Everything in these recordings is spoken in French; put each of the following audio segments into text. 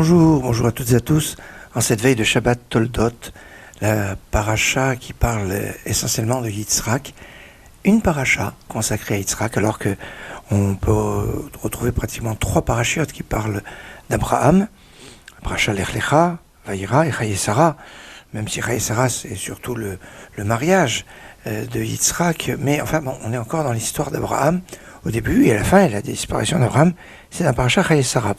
Bonjour à toutes et à tous. En cette veille de Shabbat Toldot, la paracha qui parle essentiellement de Yitzhak, une paracha consacrée à Yitzhak, alors que on peut retrouver pratiquement trois parachiotes qui parlent d'Abraham, paracha Lech Lecha, Vayira et Chaye Sarah, même si Chaye Sarah c'est surtout le mariage de Yitzhak, mais enfin bon, on est encore dans l'histoire d'Abraham, au début et à la fin, et la disparition d'Abraham, c'est un paracha Chaye Sarah.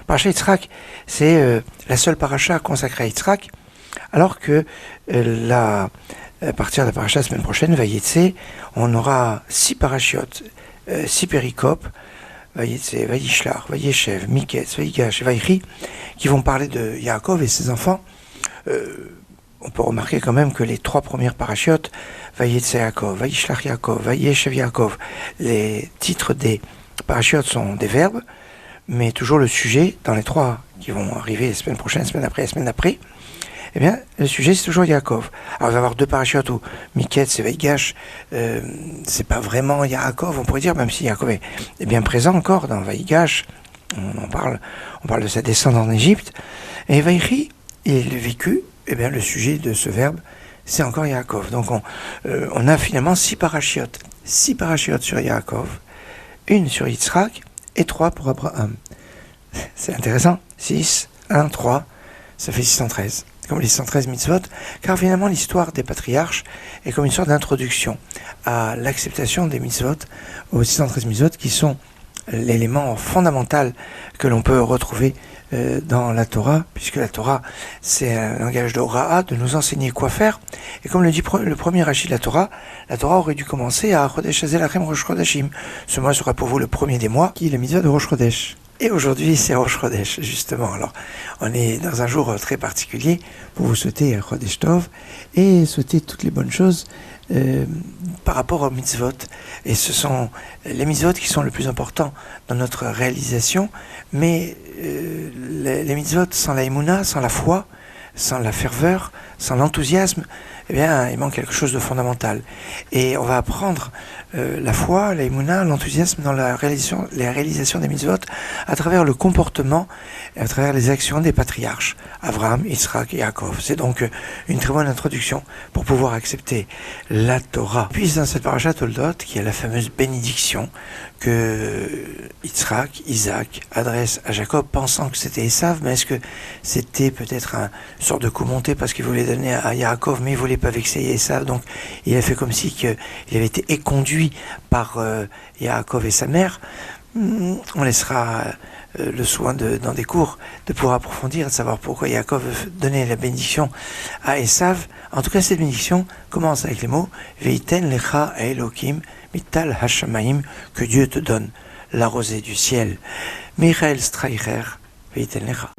Paracha Yitzhak, c'est la seule paracha consacrée à Yitzhak, alors que à partir de la paracha la semaine prochaine, Vayetse, on aura 6 parachiotes, 6 péricopes, Vayetse, Vayishlach, Vayeshev, Miketz, Vayigash et Vaychi, qui vont parler de Yaakov et ses enfants. On peut remarquer quand même que les 3 premières parachiotes, Vayetse Yaakov, Vayishlach Yaakov, Vayeshev Yaakov, les titres des parachiotes sont des verbes, mais toujours le sujet, dans les 3 qui vont arriver la semaine prochaine, la semaine après, eh bien, le sujet, c'est toujours Yaakov. Alors, il va y avoir 2 parachiotes où Miketz et Vayigash, c'est pas vraiment Yaakov, on pourrait dire, même si Yaakov est bien présent encore dans Vayigash, on parle de sa descente en Égypte. Et Vaychi, il vécu, eh bien, le sujet de ce verbe, c'est encore Yaakov. Donc, on a finalement 6 parachiotes. 6 parachiotes sur Yaakov, 1 sur Yitzhak et 3 pour Abraham. C'est intéressant. 6, 1, 3, ça fait 613. Comme les 613 mitzvot, car finalement l'histoire des patriarches est comme une sorte d'introduction à l'acceptation des mitzvot, aux 613 mitzvot qui sont l'élément fondamental que l'on peut retrouver dans la Torah, puisque la Torah c'est un langage d'Hora'a, de nous enseigner quoi faire, et comme le dit le premier Rashi de la Torah aurait dû commencer à Chodesh Hazelachem Rosh Chodashim. Ce mois sera pour vous le premier des mois, qui est la mitzvah de Rosh Chodesh. Et aujourd'hui, c'est Rosh Chodesh, justement. Alors, on est dans un jour très particulier pour vous souhaiter un Chodesh Tov et souhaiter toutes les bonnes choses par rapport aux mitzvot. Et ce sont les mitzvot qui sont le plus importants dans notre réalisation, mais les mitzvot sans la émouna, sans la foi, sans la ferveur, sans l'enthousiasme, eh bien, il manque quelque chose de fondamental. Et on va apprendre la foi, la émouna, l'enthousiasme dans la réalisation des mitzvot à travers le comportement et à travers les actions des patriarches, Abraham, Yitzhak et Yaakov. C'est donc une très bonne introduction pour pouvoir accepter la Torah. Puis dans cette paracha Toldot, qui est la fameuse bénédiction que Yitzhak, Isaac adresse à Jacob, pensant que c'était Esav, mais est-ce que c'était peut-être une sorte de coup monté parce qu'il voulait donner à Yaakov, mais il ne voulait pas vexer Esav, donc il a fait comme si il avait été éconduit par Yaakov et sa mère. On laissera le soin dans des cours de pouvoir approfondir, de savoir pourquoi Yaakov donnait la bénédiction à Esav. En tout cas, cette bénédiction commence avec les mots Veiten lecha Elokim mital hashamayim, que Dieu te donne la rosée du ciel. Michael Streicher, Veiten lecha.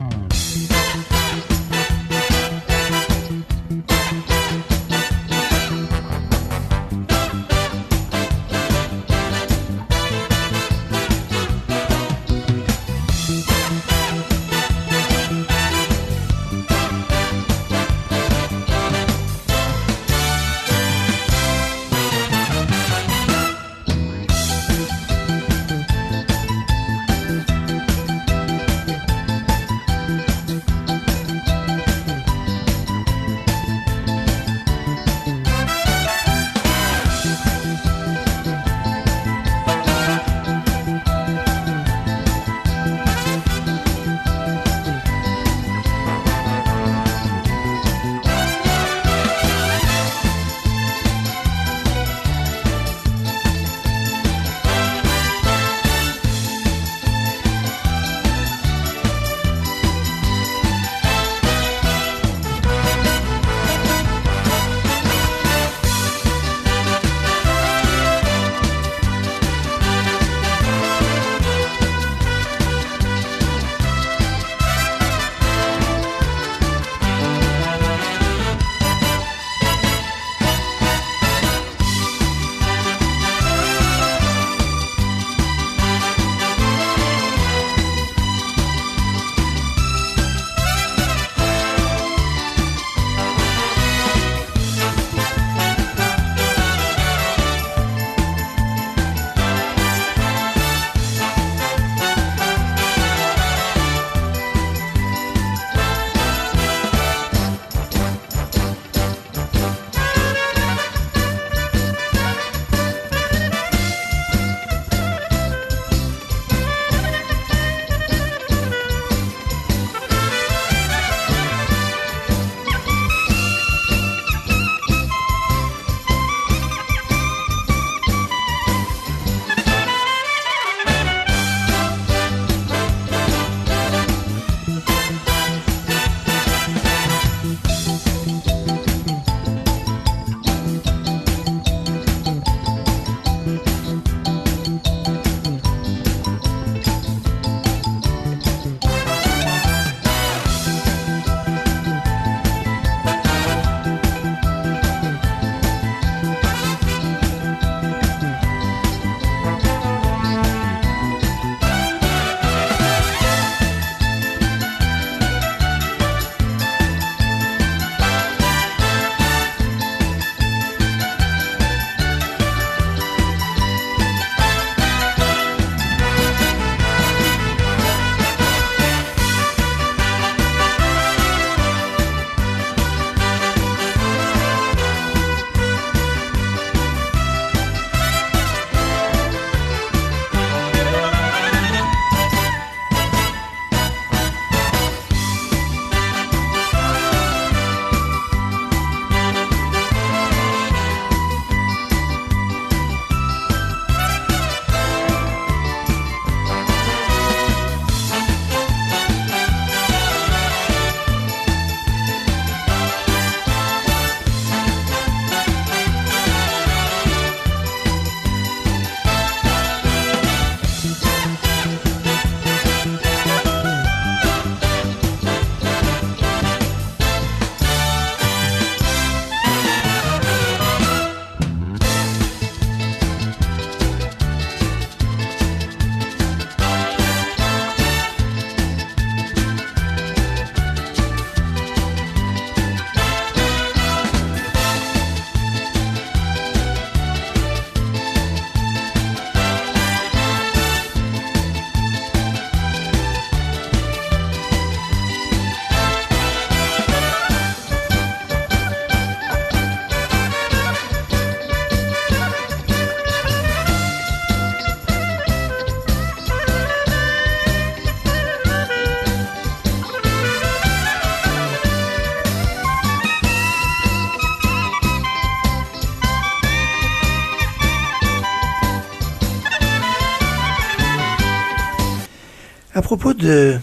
À propos du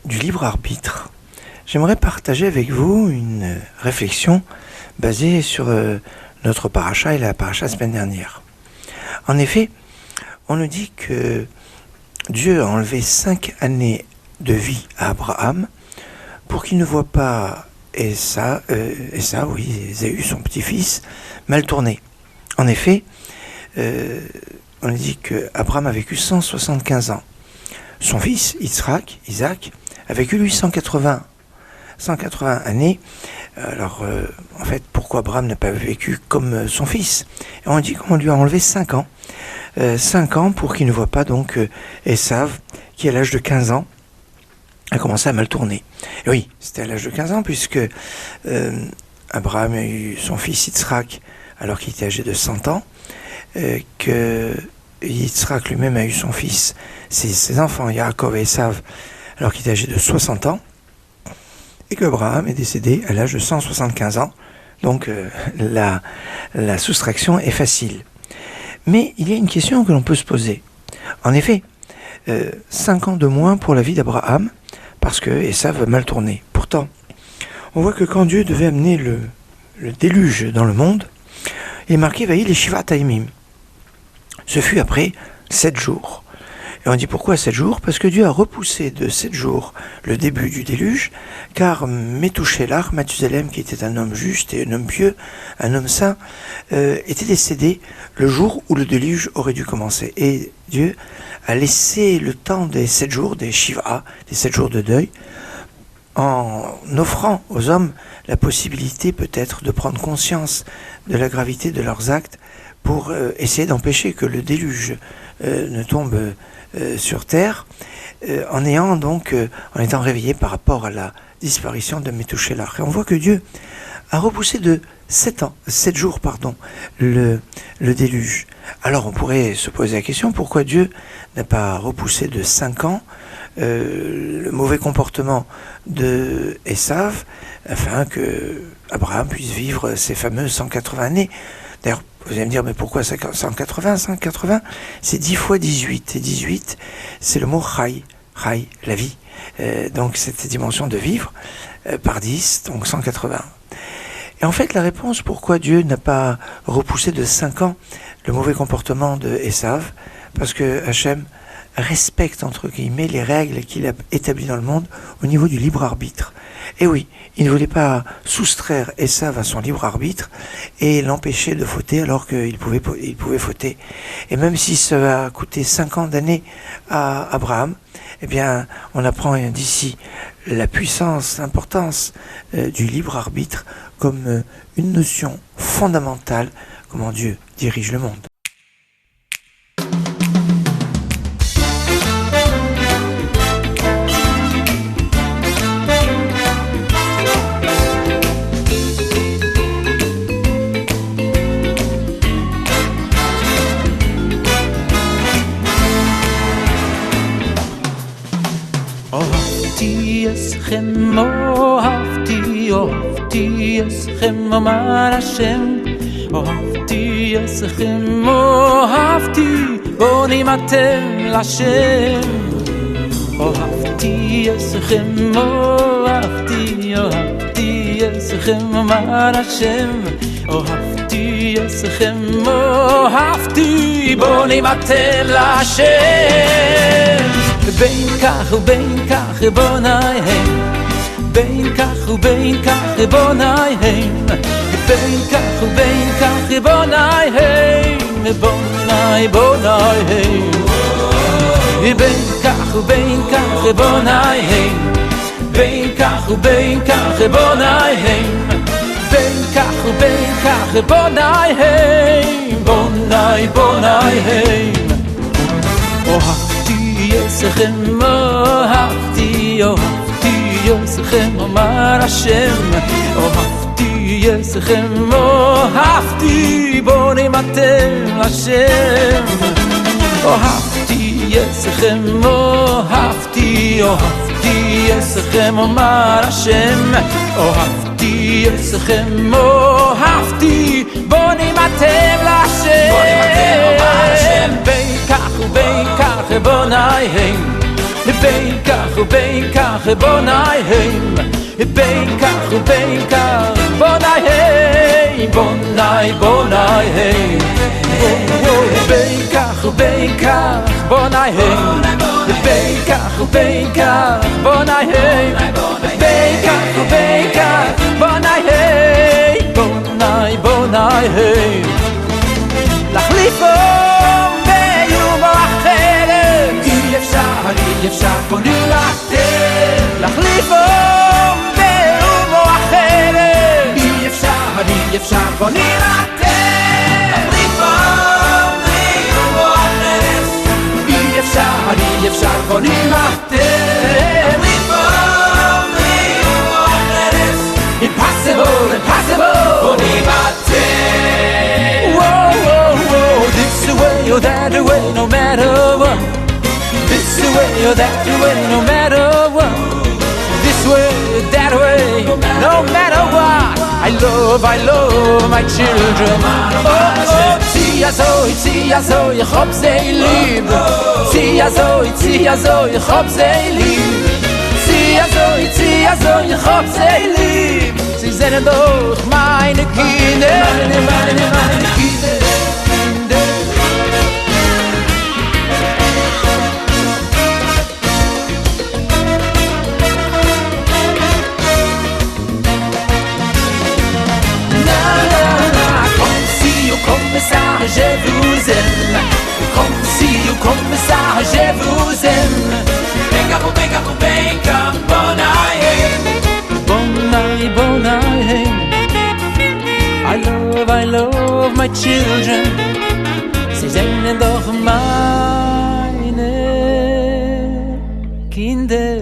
libre arbitre, j'aimerais partager avec vous une réflexion basée sur notre paracha et la paracha semaine dernière. En effet, on nous dit que Dieu a enlevé 5 années de vie à Abraham pour qu'il ne voie pas Ésaü, son petit-fils, mal tourné. En effet, on nous dit qu'Abraham a vécu 175 ans. Son fils, Isaac, a vécu lui 180 années. Alors, en fait, pourquoi Abraham n'a pas vécu comme son fils? Et on dit qu'on lui a enlevé 5 ans. 5 ans pour qu'il ne voit pas donc Ésaü, qui à l'âge de 15 ans a commencé à mal tourner. Et oui, c'était à l'âge de 15 ans puisque Abraham a eu son fils Yitzhak alors qu'il était âgé de 100 ans, que Yitzhak lui-même a eu son fils, ses enfants Yaakov et Ésaü alors qu'il était âgé de 60 ans, et qu'Abraham est décédé à l'âge de 175 ans. Donc la soustraction est facile. Mais il y a une question que l'on peut se poser. En effet, 5 ans de moins pour la vie d'Abraham, parce que Ésaü va mal tourner. Pourtant, on voit que quand Dieu devait amener le déluge dans le monde, il est marqué « Vaï les Shivat Haïmim ». Ce fut après 7 jours. Et on dit pourquoi 7 jours? Parce que Dieu a repoussé de 7 jours le début du déluge, car Métouchélar, Mathusalem, qui était un homme juste et un homme pieux, un homme saint, était décédé le jour où le déluge aurait dû commencer. Et Dieu a laissé le temps des 7 jours, des Shiva, des 7 jours de deuil, en offrant aux hommes la possibilité peut-être de prendre conscience de la gravité de leurs actes pour essayer d'empêcher que le déluge ne tombe sur terre, en étant réveillé par rapport à la disparition de Métouchélar. Et on voit que Dieu a repoussé de 7 jours, le déluge. Alors on pourrait se poser la question, pourquoi Dieu n'a pas repoussé de 5 ans le mauvais comportement de Ésaü, afin que Abraham puisse vivre ses fameuses 180 années. D'ailleurs, vous allez me dire, mais pourquoi 180? 180, c'est 10 fois 18. Et 18, c'est le mot chai, la vie. Donc cette dimension de vivre, par 10, donc 180. Et en fait, la réponse, pourquoi Dieu n'a pas repoussé de 5 ans le mauvais comportement de Ésaü, parce que Hachem respecte, entre guillemets, les règles qu'il a établies dans le monde au niveau du libre arbitre. Et oui, il ne voulait pas soustraire Ésaü à son libre arbitre et l'empêcher de fauter alors qu'il pouvait fauter. Et même si ça a coûté 5 ans d'années à Abraham, eh bien, on apprend d'ici la puissance, l'importance du libre arbitre comme une notion fondamentale, comment Dieu dirige le monde. אהבתי אסכם אמר השם אהבתי אסכם אהבתי בונים אתם לשם אהבתי אסכם אהבתי אסכם אמר השם אהבתי אסכם אהבתי בונים אתם לשם בין כך ובין כך בונאים בין כך ובין כך בונאים בין כך ובין כך בונאים בונאי בונאים בין כך ובין כך בונאים בין כך ובין כך בונאים בין כך ובין כך בונאים בונאי בונאים אהבתי אסכם אהבתי אסכם אמר השם אהבתי אסכם אהבתי בונים אתם לשם אהבתי אסכם אהבתי אסכם אמר השם אהבתי אסכם אהבתי בונים אתם לשם בין כך ובין כך בונאים בין כך ובין כך בונאים בין כך ובין כך בונאים בונאים בין כך ובין כך בונאים בין כך ובין כך בונאים בין כך ובין כך בונאים בונאים להחליפו ביום אחרת אי אפשר בונים לתת להחליפו ביום אחרת אי אפשר בונים לתת להחליפו ביום אחרת אי אפשר בונים לתת להחליפו ביום אחרת impossible בונים לתת this way or that way, no matter what. This way or that way, no matter what. This way or that way, no matter what. I love my children. Oh, tia zoi, chop zei lieb. Tia zoi, chop zei lieb. Tia zoi, chop zei lieb. Sie sind doch meine Kinder, meine Kinder. Je vous aime, comme si ou comme ça, je vous aime. Benga, bonai. I love my children. Sie sind doch meine Kinder.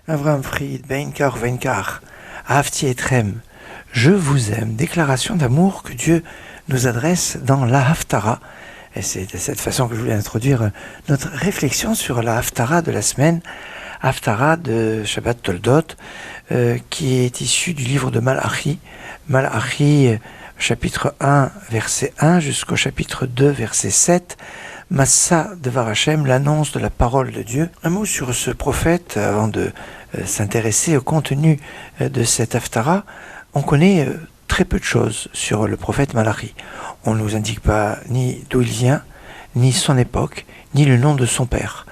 Avraham Fried, Beinkar Venkar, Ahavti Etrem, je vous aime, déclaration d'amour que Dieu nous adresse dans la Haftara. Et c'est de cette façon que je voulais introduire notre réflexion sur la Haftara de la semaine, Haftara de Shabbat Toldot, qui est issue du livre de Malachi, chapitre 1, verset 1 jusqu'au chapitre 2, verset 7, Massa Devar Hashem, l'annonce de la parole de Dieu. Un mot sur ce prophète, avant de s'intéresser au contenu de cette Haftara. On connaît très peu de choses sur le prophète Malachi. On ne nous indique pas ni d'où il vient, ni son époque, ni le nom de son père.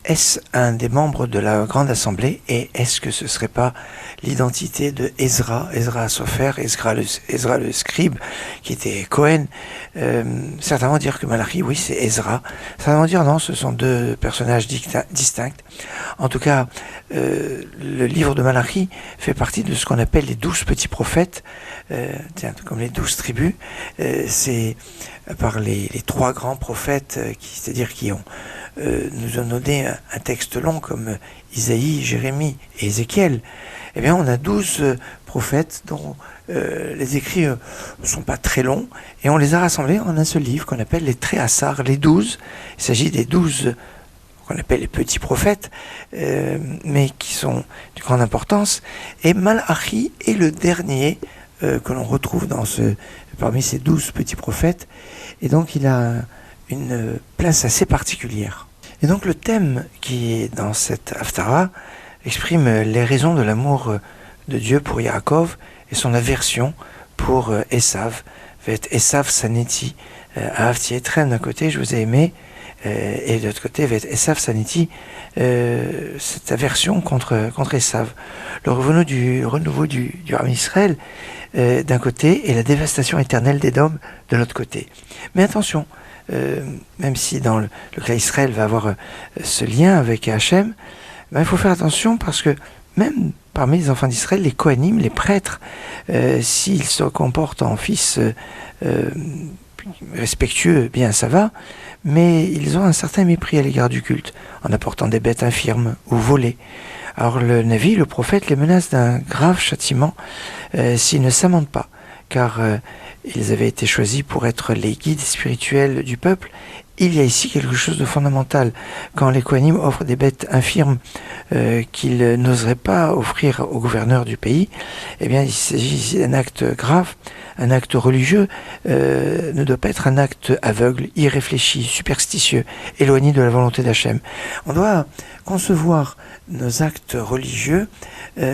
Est-ce un des membres de la Grande Assemblée et est-ce que ce ne serait pas l'identité de Ezra Sofer, Ezra le scribe, qui était Cohen? Certainement dire que Malachi, oui, c'est Ezra. Certainement dire non, ce sont deux personnages distincts. En tout cas, le livre de Malachi fait partie de ce qu'on appelle les 12 petits prophètes, comme les 12 tribus. C'est par les 3 grands prophètes, c'est-à-dire qui ont nous ont donné un texte long comme Isaïe, Jérémie et Ézéchiel. Eh bien, on a 12 prophètes dont les écrits ne sont pas très longs et on les a rassemblés en un seul livre qu'on appelle les Tréhassar, les 12. Il s'agit des 12 qu'on appelle les petits prophètes, mais qui sont de grande importance. Et Malachi est le dernier que l'on retrouve parmi ces 12 petits prophètes. Et donc, il a une place assez particulière. Et donc le thème qui est dans cette Haftara exprime les raisons de l'amour de Dieu pour Yaakov et son aversion pour Esav. Vet Esav Saneti, Ahavti Etrem d'un côté, je vous ai aimé, et de l'autre côté, Vet Esav Saneti, cette aversion contre Esav. Le renouveau du Ham Israël d'un côté et la dévastation éternelle d'Édom de l'autre côté. Mais attention, même si dans le cas Israël va avoir ce lien avec Hachem, il faut faire attention parce que même parmi les enfants d'Israël, les Kohanim, les prêtres, s'ils se comportent en fils respectueux, bien ça va, mais ils ont un certain mépris à l'égard du culte, en apportant des bêtes infirmes ou volées. Alors le Navi, le prophète, les menace d'un grave châtiment s'ils ne s'amendent pas, car ils avaient été choisis pour être les guides spirituels du peuple il y a ici quelque chose de fondamental. Quand les Kohanim offrent des bêtes infirmes qu'ils n'oseraient pas offrir au gouverneur du pays, eh bien, il s'agit ici d'un acte grave. Un acte religieux ne doit pas être un acte aveugle, irréfléchi, superstitieux, éloigné de la volonté d'Hachem. On doit concevoir nos actes religieux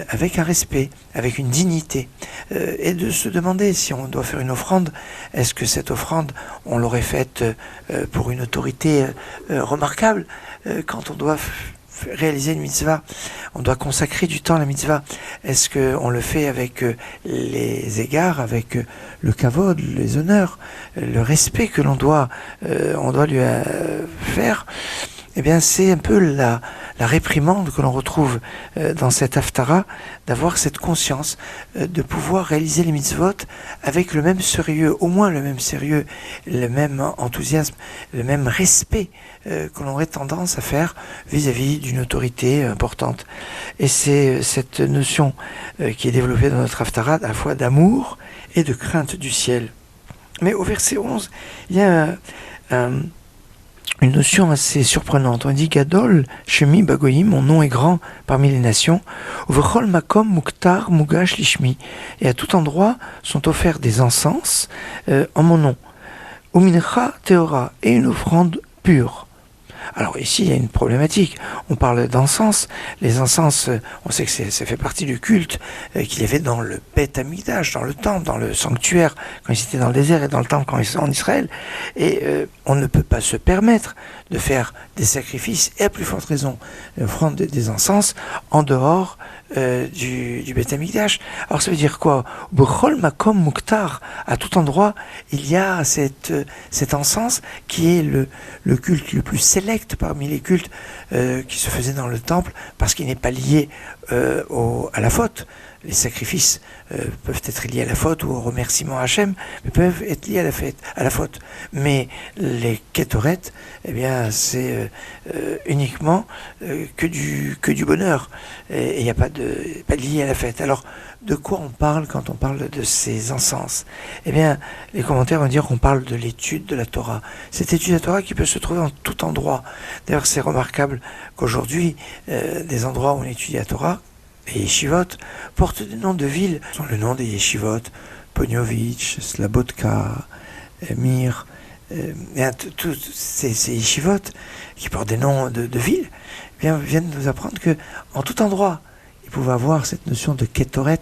avec un respect, avec une dignité, et de se demander si on doit faire une offrande, est-ce que cette offrande, on l'aurait faite pour une autorité remarquable, quand on doit réaliser une mitzvah, on doit consacrer du temps à la mitzvah. Est-ce qu'on le fait avec les égards, avec le kavod, les honneurs, le respect que on doit lui faire? Eh bien, c'est un peu la réprimande que l'on retrouve dans cette haftara, d'avoir cette conscience de pouvoir réaliser les mitzvot avec le même sérieux, au moins le même sérieux, le même enthousiasme, le même respect que l'on aurait tendance à faire vis-à-vis d'une autorité importante. Et c'est cette notion qui est développée dans notre haftara, à la fois d'amour et de crainte du ciel. Mais au verset 11, il y a une notion assez surprenante. On dit Gadol, Shemi Bagoyim, mon nom est grand parmi les nations. Uvechol Makom Muktar Mugash Lishmi. Et à tout endroit sont offerts des encens en mon nom. Umincha Teora, et une offrande pure. Alors ici, il y a une problématique. On parle d'encens. Les encens, on sait que ça fait partie du culte qu'il y avait dans le Beth Amikdash, dans le temple, dans le sanctuaire, quand ils étaient dans le désert, et dans le temple quand ils sont en Israël. Et on ne peut pas se permettre de faire des sacrifices, et à plus forte raison, l'offrande des encens, en dehors du Beth Amikdash. Alors ça veut dire quoi? B'chol makom muktar, à tout endroit, il y a cet encens qui est le culte le plus sélect parmi les cultes qui se faisaient dans le temple, parce qu'il n'est pas lié à la faute. Les sacrifices peuvent être liés à la faute ou au remerciement à Hachem, mais peuvent être liés à la faute. Mais les kétoret, eh bien, c'est uniquement que du bonheur. Et il n'y a pas lié à la fête. Alors, de quoi on parle quand on parle de ces encens? Eh bien, les commentaires vont dire qu'on parle de l'étude de la Torah. Cette étude de la Torah qui peut se trouver en tout endroit. D'ailleurs, c'est remarquable qu'aujourd'hui, des endroits où on étudie la Torah, les yeshivot, portent des noms de villes. Ce sont le nom des yeshivot, Ponyovitch, Slabotka, Mir, tous ces yeshivot qui portent des noms de villes, viennent nous apprendre que en tout endroit, ils pouvaient avoir cette notion de kétoret,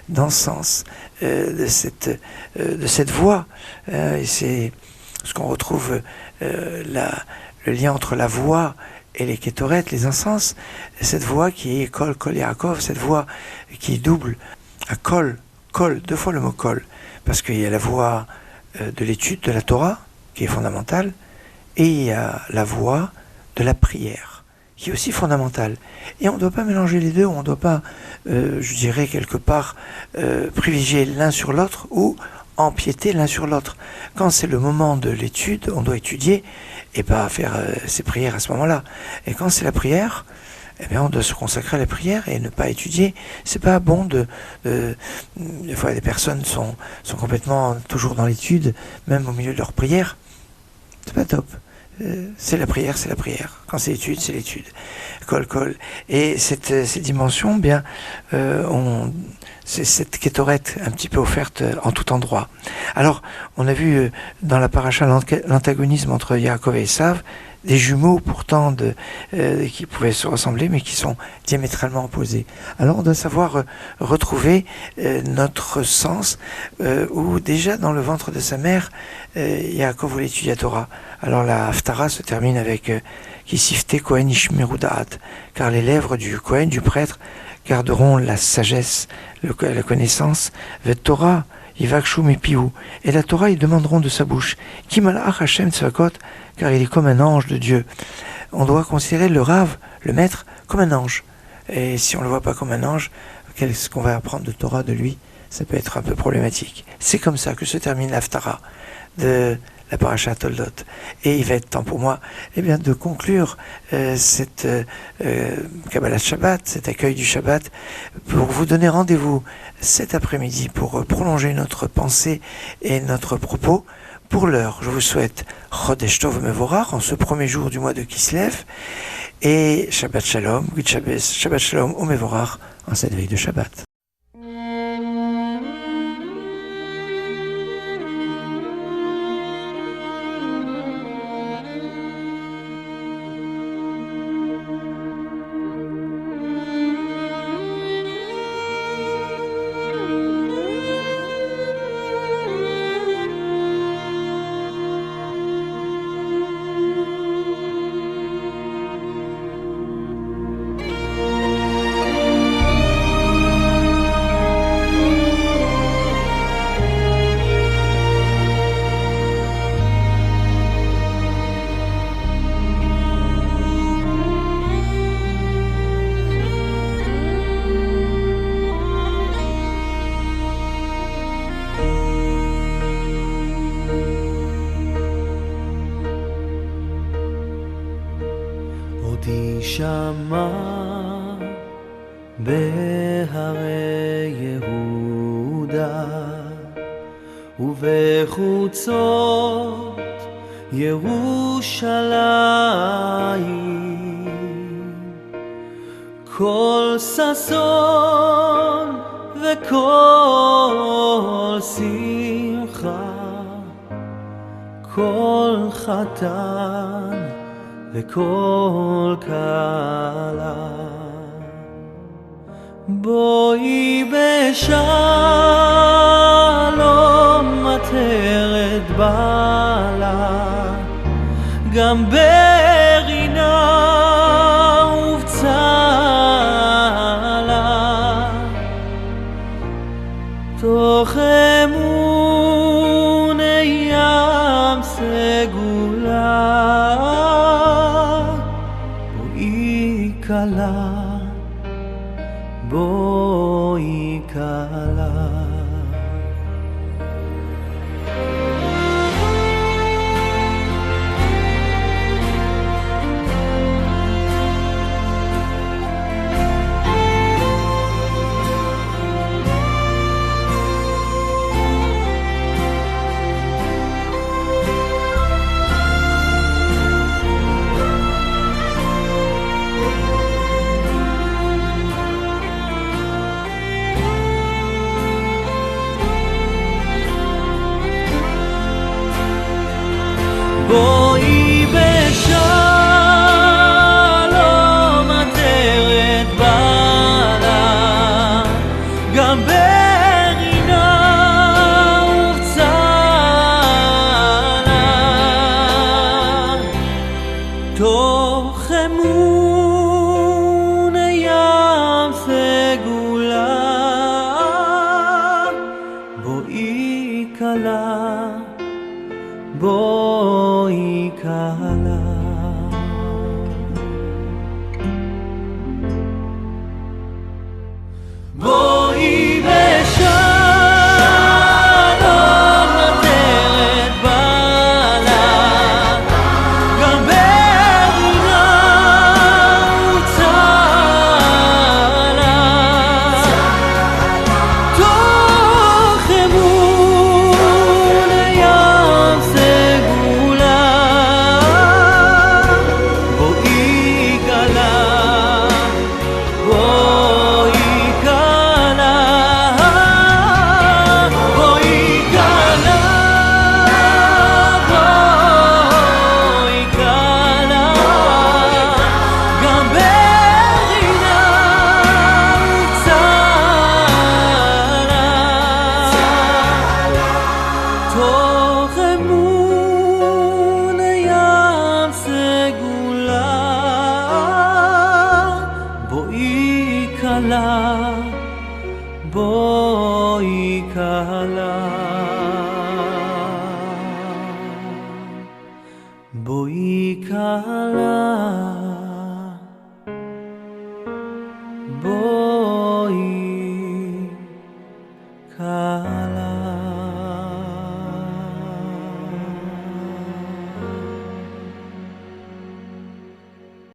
d'encens, de cette voix. Et c'est ce qu'on retrouve, le lien entre la voix et les kétoret, les encens, cette voix qui est kol Yaakov, cette voix qui est double, à kol, deux fois le mot kol, parce qu'il y a la voix de l'étude de la Torah, qui est fondamentale, et il y a la voix de la prière, qui est aussi fondamentale. Et on ne doit pas mélanger les deux, on ne doit pas, je dirais quelque part, privilégier l'un sur l'autre, ou empiéter l'un sur l'autre. Quand c'est le moment de l'étude, on doit étudier et pas faire ses prières à ce moment-là. Et quand c'est la prière, eh bien on doit se consacrer à la prière et ne pas étudier. C'est pas bon des fois des personnes sont complètement toujours dans l'étude, même au milieu de leur prière. C'est pas top. C'est la prière, c'est la prière. Quand c'est l'étude, c'est l'étude. Kol. Et ces dimensions, bien, c'est cette kétoret un petit peu offerte en tout endroit. Alors, on a vu dans la paracha l'antagonisme entre Yaakov et Esav, des jumeaux pourtant qui pouvaient se ressembler, mais qui sont diamétralement opposés. Alors, on doit savoir retrouver notre sens, où déjà dans le ventre de sa mère, Yaakov voulait étudier la Torah. Alors, la Haftara se termine avec qui sifte Kohen Ishmeru Da'at, car les lèvres du Kohen, du prêtre, garderont la sagesse, la connaissance, vet Torah, yivakshu mipihu, et la Torah, ils demanderont de sa bouche, ki malach Hashem tzvakot, car il est comme un ange de Dieu. On doit considérer le Rav, le maître, comme un ange. Et si on ne le voit pas comme un ange, qu'est-ce qu'on va apprendre de Torah de lui? Ça peut être un peu problématique. C'est comme ça que se termine l'Haftara de la paracha Toldot. Et il va être temps pour moi de conclure cette Kabbalat Shabbat, cet accueil du Shabbat, pour vous donner rendez-vous cet après-midi pour prolonger notre pensée et notre propos, pour l'heure, je vous souhaite Chodesh Tov Mevorach en ce premier jour du mois de Kislev et Shabbat Shalom, Good Shabbos, Shabbat Shalom ou Mevorach en cette veille de Shabbat. תשמע בהרי יהודה ובחוצות ירושלים כל ששון וכל שמחה כל חתן וכל כלה בואי בשלום עטרת בעלה גם ברינה ובצלה תוך אמון ים סגולה כלה בואי כלה בואי בשלום עטרת בעלה גם ברינה ובצלה תוך אמון ים סגולה בואי כלה בואי כלה